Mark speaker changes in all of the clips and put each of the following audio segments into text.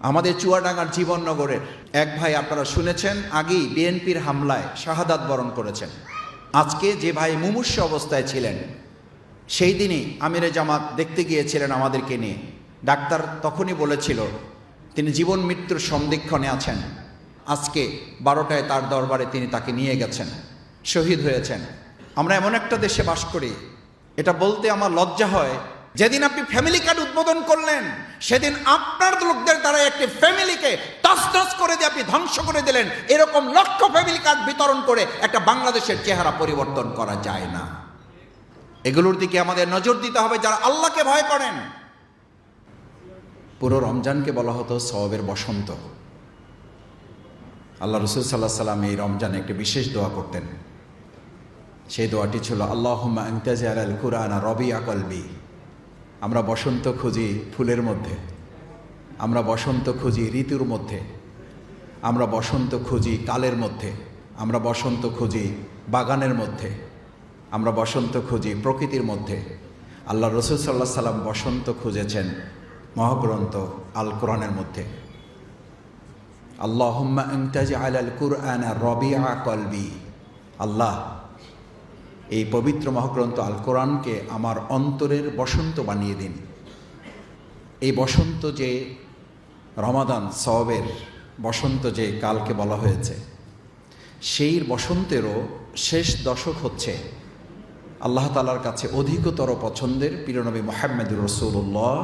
Speaker 1: আমাদের চুয়াডাঙ্গার জীবননগরের এক ভাই, আপনারা শুনেছেন, আগেই বিএনপির হামলায় শাহাদাত বরণ করেছেন। আজকে যে ভাই মুমূর্ষু অবস্থায় ছিলেন, সেই দিনই আমিরে জামাত দেখতে গিয়েছিলেন আমাদেরকে নিয়ে। ডাক্তার তখনই বলেছিল তিনি জীবন মৃত্যুর সন্ধিক্ষণে আছেন। আজকে 12টায় তার দরবারে তিনি তাকে নিয়ে গেছেন, শহীদ হয়েছেন। আমরা এমন একটা দেশে বাস করি, এটা বলতে আমার লজ্জা হয়, যেদিন আপনি ফ্যামিলি কার্ড উদ্বোধন করলেন সেদিন আপনার লোকদের দ্বারা একটি ফ্যামিলিকে তছনছ করে দিয়ে আপনি ধ্বংস করে দিলেন। এরকম লক্ষ ফ্যামিলি কার্ড বিতরণ করে একটা বাংলাদেশের চেহারা পরিবর্তন করা যায় না। এগুলোর দিকে আমাদের নজর দিতে হবে যারা আল্লাহকে ভয় করেন। পুরো রমজানকে বলা হতো সওয়াবের বসন্ত। আল্লাহ রাসূল সাল্লাল্লাহু আলাইহি ওয়াসাল্লাম এই রমজানে একটি বিশেষ দোয়া করতেন। সেই দোয়াটি ছিল আল্লাহুম্মা আনতা জাআলাল কুরআনা রবিআ কলবি। আমরা বসন্ত খুঁজি ফুলের মধ্যে, আমরা বসন্ত খুঁজি ঋতুর মধ্যে, আমরা বসন্ত খুঁজি কালের মধ্যে, আমরা বসন্ত খুঁজি বাগানের মধ্যে, আমরা বসন্ত খুঁজি প্রকৃতির মধ্যে। আল্লাহ রাসূল সাল্লাল্লাহু আলাইহি ওয়াসাল্লাম বসন্ত খুঁজেছেন মহাগ্রন্থ আল কোরআনের মধ্যে। আল্লাহুম্মা আনতা জাআলাল কুরআনা রবিআ কলবি। আল্লাহ, এই পবিত্র মহাগ্রন্থ আল কোরআনকে আমার অন্তরের বসন্ত বানিয়ে দিন। এই বসন্ত যে রমাদান সওয়াবের বসন্ত যে কালকে বলা হয়েছে, সেই বসন্তেরও শেষ দশক হচ্ছে আল্লাহ তাআলার কাছে অধিকতর পছন্দের প্রিয়নবী মুহাম্মদুর রাসূলুল্লাহ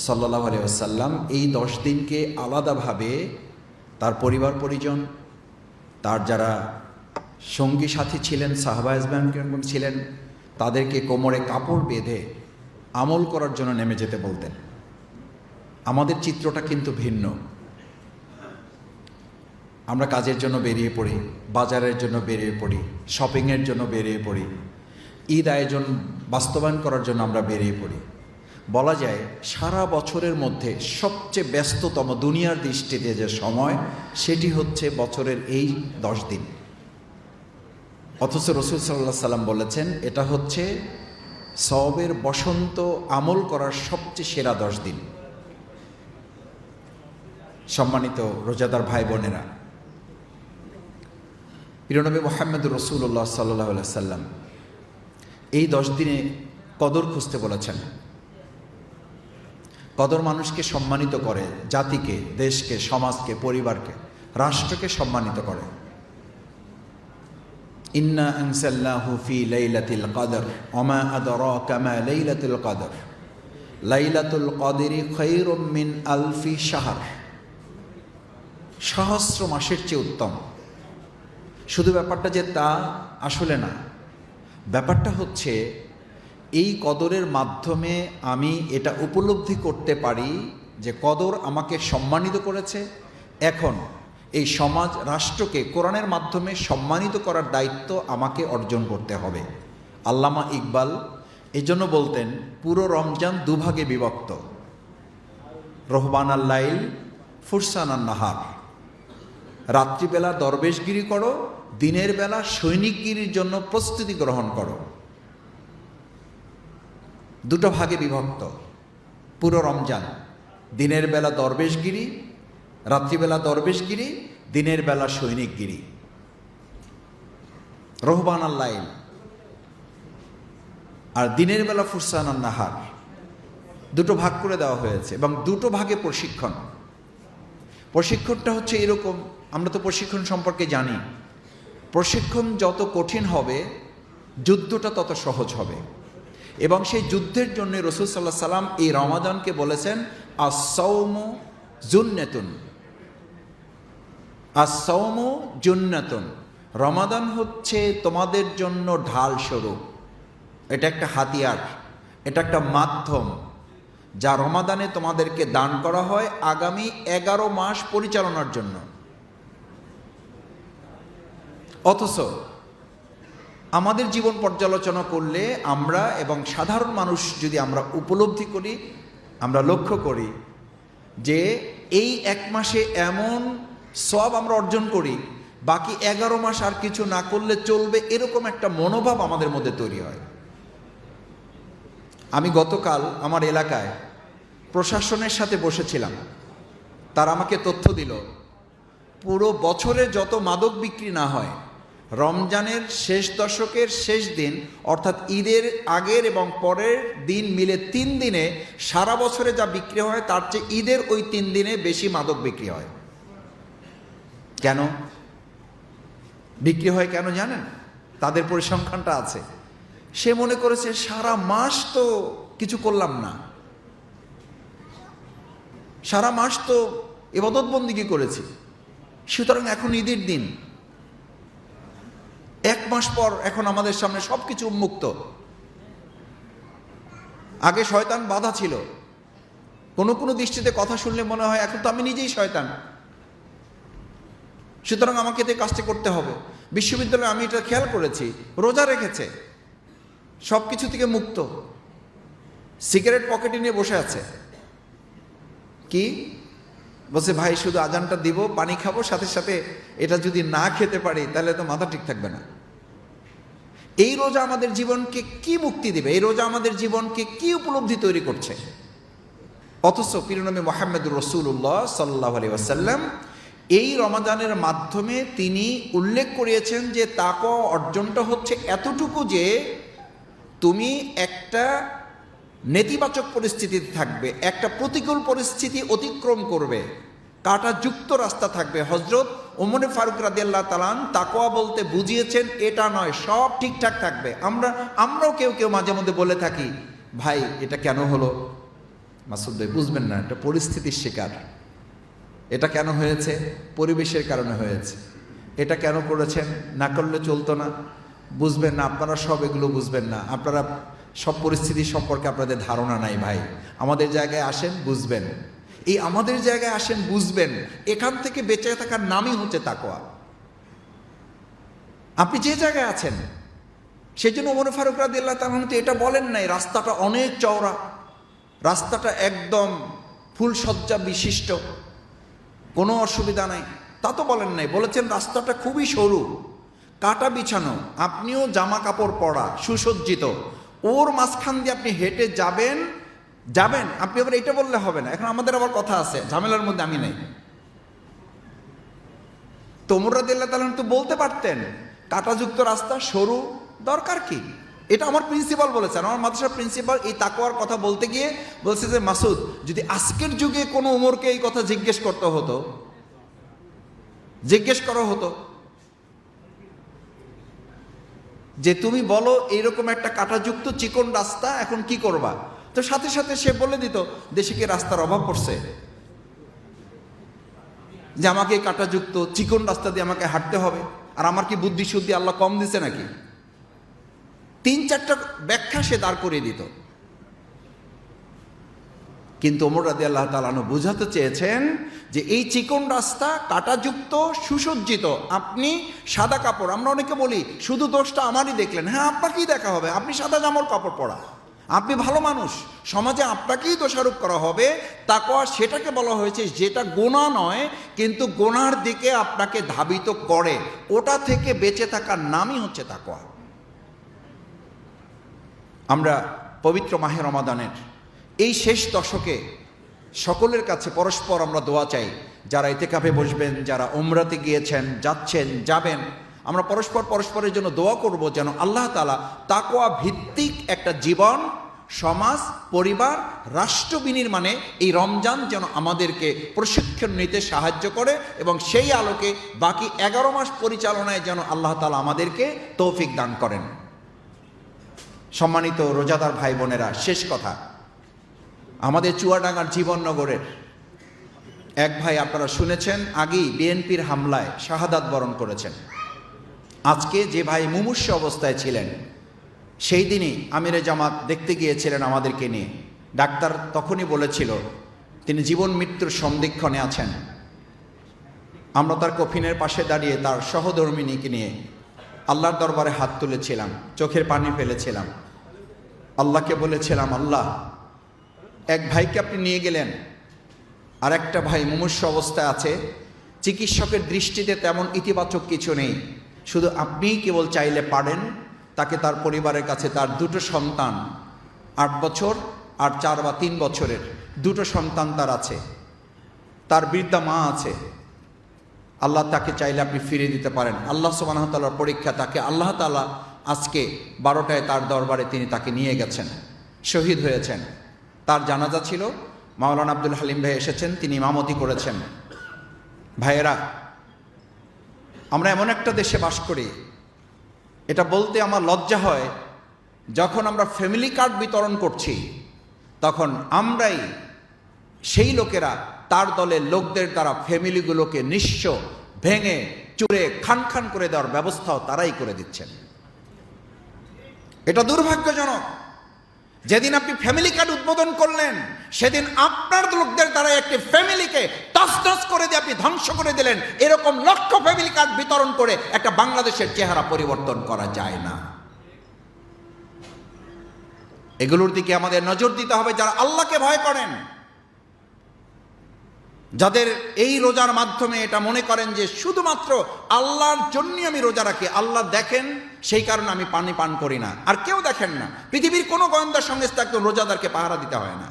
Speaker 1: সাল্লাল্লাহু আলাইহি ওয়াসাল্লাম এই 10 দিনকে আলাদাভাবে তার পরিবার পরিজন, তার যারা সঙ্গী সাথী ছিলেন, সাহাবায়ে কেরাম ছিলেন, তাদেরকে কোমরে কাপড় বেঁধে আমল করার জন্য নেমে যেতে বলতেন। আমাদের চিত্রটা কিন্তু ভিন্ন। আমরা কাজের জন্য বেরিয়ে পড়ি, বাজারের জন্য বেরিয়ে পড়ি, শপিংয়ের জন্য বেরিয়ে পড়ি, ঈদ আয়োজন বাস্তবায়ন করার জন্য আমরা বেরিয়ে পড়ি। বলা যায় সারা বছরের মধ্যে সবচেয়ে ব্যস্ততম দুনিয়ার দৃষ্টিতে যে সময়, সেটি হচ্ছে বছরের এই 10 দিন। অথচ রাসূল সাল্লাল্লাহু আলাইহি সাল্লাম বলেছেন এটা হচ্ছে সওয়াবের বসন্ত, আমল করার সবচেয়ে সেরা 10 দিন। সম্মানিত রোজাদার ভাই বোনেরা, প্রিয়নবী মুহাম্মদুর রাসূলুল্লাহ সাল্লাল্লাহু আলাইহি সাল্লাম এই 10 দিনে কদর খুঁজতে বলেছেন। কদর মানুষকে সম্মানিত করে, জাতিকে, দেশকে, সমাজকে, পরিবারকে, রাষ্ট্রকে সম্মানিত করে। ইন্না আনজালনাহু ফি লাইলাতিল কদর ওয়া মা আদরাকা মা লাইলাতুল কদর লাইলাতুল কদরি খায়রুম মিন আলফি শাহর। সহস্র মাসের চেয়ে উত্তম। শুধু ব্যাপারটা যে তা আসলে না, ব্যাপারটা হচ্ছে এই কদরের মাধ্যমে আমি এটা উপলব্ধি করতে পারি যে কদর আমাকে সম্মানিত করেছে। এখন এই সমাজ রাষ্ট্রকে কোরআনের মাধ্যমে সম্মানিত করার দায়িত্ব আমাকে অর্জন করতে হবে। আল্লামা ইকবাল এজন্য বলতেন পুরো রমজান দুভাগে বিভক্ত, রহবানাল লাইল ফুরসানান নাহার। রাত্রিবেলা দরবেশগিরি করো, দিনের বেলা সৈনিকগিরির জন্য প্রস্তুতি গ্রহণ করো। দুটো ভাগে বিভক্ত পুরো রমজান। দিনের বেলা দরবেশগিরি, রাত্রিবেলা দরবেশগিরি, দিনের বেলা সৈনিকগিরি, রহবানাল লাইল। আর দিনের বেলা ফুরসানান নাহার। দুটো ভাগ করে দেওয়া হয়েছে এবং দুটো ভাগে প্রশিক্ষণ। প্রশিক্ষণটা হচ্ছে এরকম, আমরা তো প্রশিক্ষণ সম্পর্কে জানি, প্রশিক্ষণ যত কঠিন হবে যুদ্ধটা তত সহজ হবে। এবং সেই যুদ্ধের জন্য রাসূল সাল্লাল্লাহু আলাইহি সাল্লাম এই রমাদানকে বলেছেন আস-সাওমু জুন্নাতুন। আস-সাওমু জুন্নাতুন, রমাদান হচ্ছে তোমাদের জন্য ঢাল স্বরূপ। এটা একটা হাতিয়ার, এটা একটা মাধ্যম যা রমাদানে তোমাদেরকে দান করা হয় আগামী 11 মাস পরিচালনার জন্য। অথচ আমাদের জীবন পর্যালোচনা করলে আমরা এবং সাধারণ মানুষ যদি আমরা উপলব্ধি করি, আমরা লক্ষ্য করি যে এই 1 মাসে এমন সওয়াব আমরা অর্জন করি, বাকি 11 মাস আর কিছু না করলে চলবে, এরকম একটা মনোভাব আমাদের মধ্যে তৈরি হয়। আমি গতকাল আমার এলাকায় প্রশাসনের সাথে বসেছিলাম। তারা আমাকে তথ্য দিল, পুরো বছরে যত মাদক বিক্রি না হয়, রমজানের শেষ দশকের শেষ দিন অর্থাৎ ঈদের আগের এবং পরের দিন মিলে 3 দিনে সারা বছরে যা বিক্রি হয় তার চেয়ে ঈদের ওই 3 দিনে বেশি মাদক বিক্রি হয়। কেন বিক্রি হয় কেন জানেন? তাদের পরিসংখ্যানটা আছে। সে মনে করেছে সারা মাস তো কিছু করলাম না, সারা মাস তো ইবাদত বন্দেগী করেছি, সুতরাং এখন ঈদের দিন, 1 মাস পর এখন আমাদের সামনে সবকিছু উন্মুক্ত। আগে শয়তান বাধা ছিল, কোনো কোনো দৃষ্টিতে কথা শুনলে মনে হয় এখন তো আমি নিজেই শয়তান, সুতরাং আমাকে এতে কাজটা করতে হবে। বিশ্ববিদ্যালয়ে আমি এটা খেয়াল করেছি, রোজা রেখেছে, সব কিছু থেকে মুক্ত, সিগারেট পকেটে নিয়ে বসে আছে। কি বলছে, ভাই শুধু আজানটা দিব, পানি খাবো, সাথে সাথে এটা যদি না খেতে পারি তাহলে তো মাথা ঠিক থাকবে না। এই রোজা আমাদের জীবনকে কি মুক্তি দিবে? এই রোজা আমাদের জীবনকে কি উপলব্ধি তৈরি করছে? অথচ প্রিয়নবী মুহাম্মদুর রাসূলুল্লাহ সাল্লাল্লাহু আলাইহি ওয়াসাল্লাম এই রমাদানের মাধ্যমে তিনি উল্লেখ করিয়েছেন যে তাকওয়া অর্জনটা হচ্ছে এতটুকু যে তুমি একটা নেতিবাচক পরিস্থিতিতে থাকবে, একটা প্রতিকূল পরিস্থিতি অতিক্রম করবে, কাঁটাযুক্ত রাস্তা থাকবে। হযরত ওমর ফারুক রাদিয়াল্লাহু তাআলা তাকওয়া বলতে বুঝিয়েছেন এটা নয় সব ঠিকঠাক থাকবে। আমরাও কেউ কেউ মাঝে মধ্যে বলে থাকি, ভাই এটা কেন হলো? মাসুদ ভাই বুঝবেন না, এটা পরিস্থিতির শিকার। এটা কেন হয়েছে? পরিবেশের কারণে হয়েছে। এটা কেন করেছেন? না করলে চলতো না। বুঝবেন না, আপনারা সব এগুলো বুঝবেন না, আপনারা সব পরিস্থিতি সম্পর্কে আপনাদের ধারণা নাই ভাই। আমাদের জায়গায় আসেন, বুঝবেন। এই আমাদের জায়গায় আসেন, বুঝবেন, এখান থেকে বেঁচে থাকার নামই হচ্ছে তাকওয়া। আপনি যে জায়গায় আছেন, সেই জন্য ওমর ফারুক রাদিয়াল্লাহু তাআলা তো এটা বলেন নাই রাস্তাটা অনেক চওড়া, রাস্তাটা একদম ফুলসজ্জা বিশিষ্ট, কোনো অসুবিধা নাই, তা তো বলেন নাই। বলেছেন রাস্তাটা খুবই সরু, কাটা বিছানো, আপনিও জামা কাপড় পরা, সুসজ্জিত, ওর মাঝখান দিয়ে আপনি হেঁটে যাবেন। আপনি আবার এটা বললে হবে না, এখন আমাদের আবার কথা আছে, ঝামেলার মধ্যে আমি নাই। তো ওমর রাদিয়াল্লাহু তাআলা তো বলতে পারতেন কাঁটাযুক্ত রাস্তা, সরু, দরকার কি? এটা আমার প্রিন্সিপাল বলেছেন, আমার মাদ্রাসার প্রিন্সিপাল এই তাকওয়ার কথা বলতে গিয়ে বলছে যে মাসুদ, যদি আজকের যুগে কোনো ওমরকে এই কথা জিজ্ঞেস করা হতো যে তুমি বলো এইরকম একটা কাঁটাযুক্ত চিকন রাস্তা এখন কি করবা, তো সাথে সাথে সে বলে দিত দেশে কি রাস্তার অভাব পড়ছে যে আমাকে এই কাঁটাযুক্ত চিকন রাস্তা দিয়ে আমাকে হাঁটতে হবে? আর আমার কি বুদ্ধি শুদ্ধি আল্লাহ কম দিছে নাকি? 3-4টা ব্যাখ্যা সে দাঁড় করিয়ে দিত। কিন্তু ওমর রাদিয়াল্লাহু তাআলা আনহু বোঝাতে চেয়েছেন যে এই চিকন রাস্তা, কাঁটাযুক্ত, সুসজ্জিত, আপনি সাদা কাপড়, আমরা অনেকে বলি শুধু দোষটা আমারই দেখলেন, হ্যাঁ আপনাকেই দেখা হবে, আপনি সাদা জামার কাপড় পরা, আপনি ভালো মানুষ, সমাজে আপনাকেই দোষারোপ করা হবে। তাকওয়া সেটাকে বলা হয়েছে যেটা গুনাহ নয় কিন্তু গুনার দিকে আপনাকে ধাবিত করে, ওটা থেকে বেঁচে থাকার নামই হচ্ছে তাকওয়া। আমরা পবিত্র মাহে রমাদানের এই শেষ দশকে সকলের কাছে পরস্পর আমরা দোয়া চাই, যারা ইতিকাফে বসবেন, যারা উমরাতে গিয়েছেন, যাবেন, আমরা পরস্পরের জন্য দোয়া করব যেন আল্লাহ তাআলা তাকওয়া ভিত্তিক একটা জীবন, সমাজ, পরিবার, রাষ্ট্র বিনির্মাণে এই রমজান যেন আমাদেরকে প্রশিক্ষণ নিতে সাহায্য করে এবং সেই আলোকে বাকি 11 মাস পরিচালনায় যেন আল্লাহ তাআলা আমাদেরকে তৌফিক দান করেন। সম্মানিত রোজাদার ভাই বোনেরা, শেষ কথা, আমাদের চুয়াডাঙ্গার জীবননগরের এক ভাই, আপনারা শুনেছেন, আগেই বিএনপির হামলায় শাহাদাত বরণ করেছেন। আজকে যে ভাই মুমূর্ষ অবস্থায় ছিলেন, সেই দিনই আমিরে জামাত দেখতে গিয়েছিলেন আমাদেরকে নিয়ে। ডাক্তার তখনই বলেছিল তিনি জীবন মৃত্যুর সন্ধিক্ষণে আছেন। আমরা তার কফিনের পাশে দাঁড়িয়ে তার সহধর্মিণীকে নিয়ে আল্লাহর দরবারে হাত তুলেছিলাম, চোখের পানি ফেলেছিলাম, আল্লাহকে বলেছিলাম, আল্লাহ, এক ভাইকে আপনি নিয়ে গেলেন, আর একটা ভাই মুমূর্ষ অবস্থায় আছে, চিকিৎসকের দৃষ্টিতে তেমন ইতিবাচক কিছু নেই, শুধু আপনিই কেবল চাইলে পারেন তাকে তার পরিবারের কাছে, তার 2টো সন্তান, 8 বছর আর 4 বা 3 বছরের 2টো সন্তান তার আছে, তার বৃদ্ধা মা আছে, আল্লাহ তাকে চাইলে আপনি ফিরিয়ে দিতে পারেন। আল্লাহ সুবহানাহু ওয়া তাআলার পরীক্ষা, তাকে আল্লাহ তাআলা আজকে 12টায় তার দরবারে তিনি তাকে নিয়ে গেছেন, শহীদ হয়েছেন। তার জানাজা ছিল, মাওলানা আব্দুল হালিম ভাই এসেছেন, তিনি ইমামতি করেছেন। ভাইয়েরা, আমরা এমন একটা দেশে বাস করি, এটা বলতে আমার লজ্জা হয়, যখন আমরা ফ্যামিলি কার্ড বিতরণ করছি তখন আমরাই সেই লোকেরা তার দলের লোকদের দ্বারা ফ্যামিলিগুলোকে নিঃস্ব, ভেঙে চুরে খান খান করে দেওয়ার ব্যবস্থাও তারাই করে দিচ্ছেন। এটা দুর্ভাগ্যজনক। যেদিন আপনি ফ্যামিলি কার্ড উদ্বোধন করলেন, সেদিন আপনার লোকদের দ্বারা একটি ফ্যামিলিকে তছনছ করে দিয়ে আপনি ধ্বংস করে দিলেন। এরকম লক্ষ ফ্যামিলি কার্ড বিতরণ করে একটা বাংলাদেশের চেহারা পরিবর্তন করা যায় না। এগুলোর দিকে আমাদের নজর দিতে হবে, যারা আল্লাহকে ভয় করেন, যাদের এই রোজার মাধ্যমে এটা মনে করেন যে শুধুমাত্র আল্লাহর জন্যই আমি রোজা রাখি, আল্লাহ দেখেন সেই কারণে আমি পানি পান করি না, আর কেউ দেখেন না। পৃথিবীর কোনো গোয়েন্দা সংস্থা একজন রোজাদারকে পাহারা দিতে হয় না।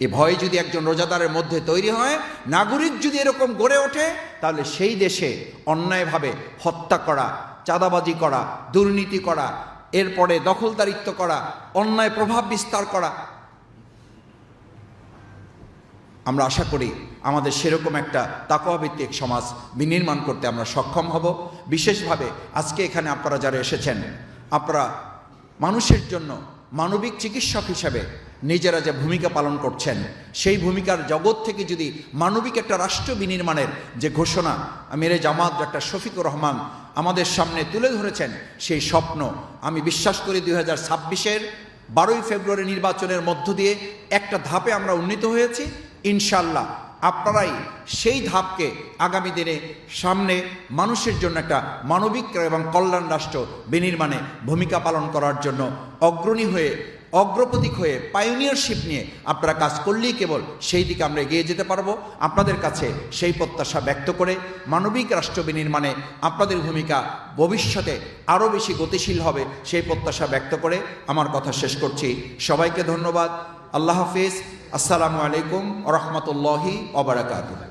Speaker 1: এই ভয় যদি একজন রোজাদারের মধ্যে তৈরি হয়, নাগরিক যদি এরকম গড়ে ওঠে, তাহলে সেই দেশে অন্যায়ভাবে হত্যা করা, চাঁদাবাজি করা, দুর্নীতি করা, এরপরে দখলদারিত্ব করা, অন্যায় প্রভাব বিস্তার করা, আমরা আশা করি আমাদের সেরকম একটা তাকওয়াভিত্তিক সমাজ বিনির্মাণ করতে আমরা সক্ষম হব। বিশেষভাবে আজকে এখানে আপনারা যারা এসেছেন, আপনারা মানুষের জন্য মানবিক চিকিৎসক হিসাবে নিজেরা যে ভূমিকা পালন করছেন, সেই ভূমিকার জগৎ থেকে যদি মানবিক একটা রাষ্ট্র বিনির্মাণের যে ঘোষণা আমিরে জামাত ডক্টর শফিকুর রহমান আমাদের সামনে তুলে ধরেছেন, সেই স্বপ্ন আমি বিশ্বাস করি 2026-এর 12ই ফেব্রুয়ারি নির্বাচনের মধ্য দিয়ে একটা ধাপে আমরা উন্নীত হয়েছি। ইনশাল্লাহ আপনারাই সেই ধাপকে আগামী দিনে সামনে মানুষের জন্য একটা মানবিক এবং কল্যাণ রাষ্ট্র বিনির্মাণে ভূমিকা পালন করার জন্য অগ্রণী হয়ে, অগ্রপথিক হয়ে, পাইওনিয়ারশিপ নিয়ে আপনারা কাজ করলেই কেবল সেই দিকে আমরা এগিয়ে যেতে পারবো। আপনাদের কাছে সেই প্রত্যাশা ব্যক্ত করে মানবিক রাষ্ট্র বিনির্মাণে আপনাদের ভূমিকা ভবিষ্যতে আরও বেশি গতিশীল হবে সেই প্রত্যাশা ব্যক্ত করে আমার কথা শেষ করছি। সবাইকে ধন্যবাদ। আল্লাহ হাফিজ। আসসালামু আলাইকুম ওয়া রাহমাতুল্লাহি ওয়া বারাকাতুহু।